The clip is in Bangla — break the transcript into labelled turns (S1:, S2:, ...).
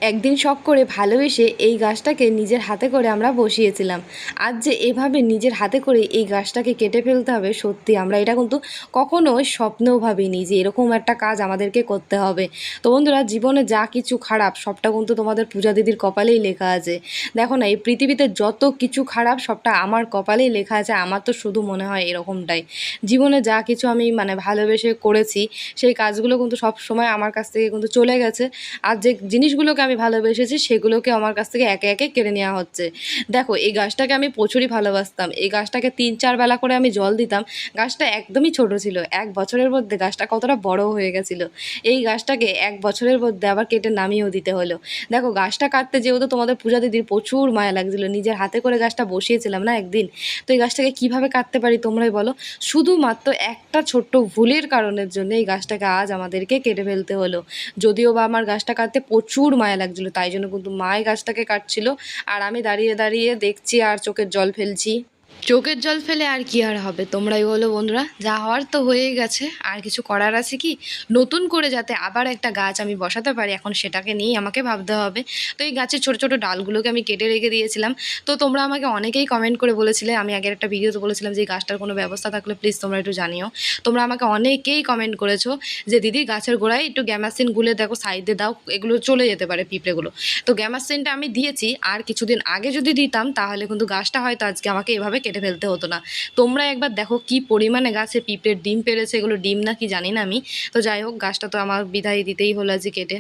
S1: একদিন শখ করে ভালোবেসে এই গাছটাকে নিজের হাতে করে আমরা বসিয়েছিলাম। আজ যে এভাবে নিজের হাতে করে এই গাছটাকে কেটে ফেলতে হবে, সত্যি আমরা এটা কিন্তু কখনো স্বপ্নেও ভাবিনি যে এরকম একটা কাজ আমাদেরকে করতে হবে। তো বন্ধুরা, জীবনে যা কিছু খারাপ সবটা কিন্তু তোমাদের পূজা দিদির কপালেই লেখা আছে। দেখো না, এই পৃথিবীতে যত কিছু খারাপ সবটা আমার কপালেই লেখা আছে। আমার তো শুধু মনে হয় এরকমটাই। জীবনে যা কিছু আমি ভালোবেসে করেছি, সেই কাজগুলো কিন্তু সব সময় আমার কাছ থেকে কিন্তু চলে গেছে। আর যে জিনিসগুলোকে আমি ভালোবেসেছি সেগুলোকে আমার কাছ থেকে একে একে কেড়ে নেওয়া হচ্ছে। দেখো, এই গাছটাকে আমি প্রচুরই ভালোবাসতাম। এই গাছটাকে ৩-৪ বেলা করে আমি জল দিতাম। গাছটা একদমই ছোট ছিল। ১ বছরের মধ্যে গাছটা কতটা বড় হয়ে গেছিল। এই গাছটাকে ১ বছরের মধ্যে আবার কেটে নামিয়েও দিতে হলো। দেখো, গাছটা কাটতে যেহেতু তোমাদের পূজা দিদির প্রচুর মায়া লাগছিল, নিজের হাতে করে গাছটা বসিয়েছিলাম না একদিন। তো এই গাছটাকে কীভাবে কাটতে পারি তোমরাই বলো। শুধুমাত্র একটা ছোট্ট ভুলের কারণের জন্য এই গাছটাকে আজ আমাদেরকে কেটে ফেলতে হলো। যদিও বা আমার গাছটা কাটতে প্রচুর মায়া লাগছিলো, তাই জন্য কিন্তু মাই গাছটাকে কাটছিল, আর আমি দাঁড়িয়ে দাঁড়িয়ে দেখছি আর চোখের জল ফেলছি। চোখের জল ফেলে আর কি আর হবে, তোমরাই বলো বন্ধুরা। যা হওয়ার তো হয়েই গেছে, আর কিছু করার আছে কি? নতুন করে যাতে আবার একটা গাছ আমি বসাতে পারি, এখন সেটাকে নিয়েই আমাকে ভাবতে হবে। তো এই গাছের ছোটো ছোটো ডালগুলোকে আমি কেটে রেখে দিয়েছিলাম। তো তোমরা আমাকে অনেকেই কমেন্ট করে বলেছিলে, আমি আগের একটা ভিডিওতে বলেছিলাম যে এই গাছটার কোনো ব্যবস্থা থাকলে প্লিজ তোমরা একটু জানিও। তোমরা আমাকে অনেকেই কমেন্ট করেছো যে দিদি গাছের গোড়ায় একটু গ্যামাসিন গুলে দেখো, সাইডে দাও, এগুলো চলে যেতে পারে পিঁপড়েগুলো। তো গ্যামাসিনটা আমি দিয়েছি, আর কিছুদিন আগে যদি দিতাম তাহলে কিন্তু গাছটা হয়তো আজকে আমাকে এভাবে কেটে ফেলতে হতো না। তোমরা একবার দেখো কি পরিমাণে গাছে পিঁপড়ের ডিম পেড়েছে, এগুলো ডিম না কি জানি না আমি। তো যাই হোক, গাছটা তো আমার বিদায় দিতেই হলো আজকে কেটে।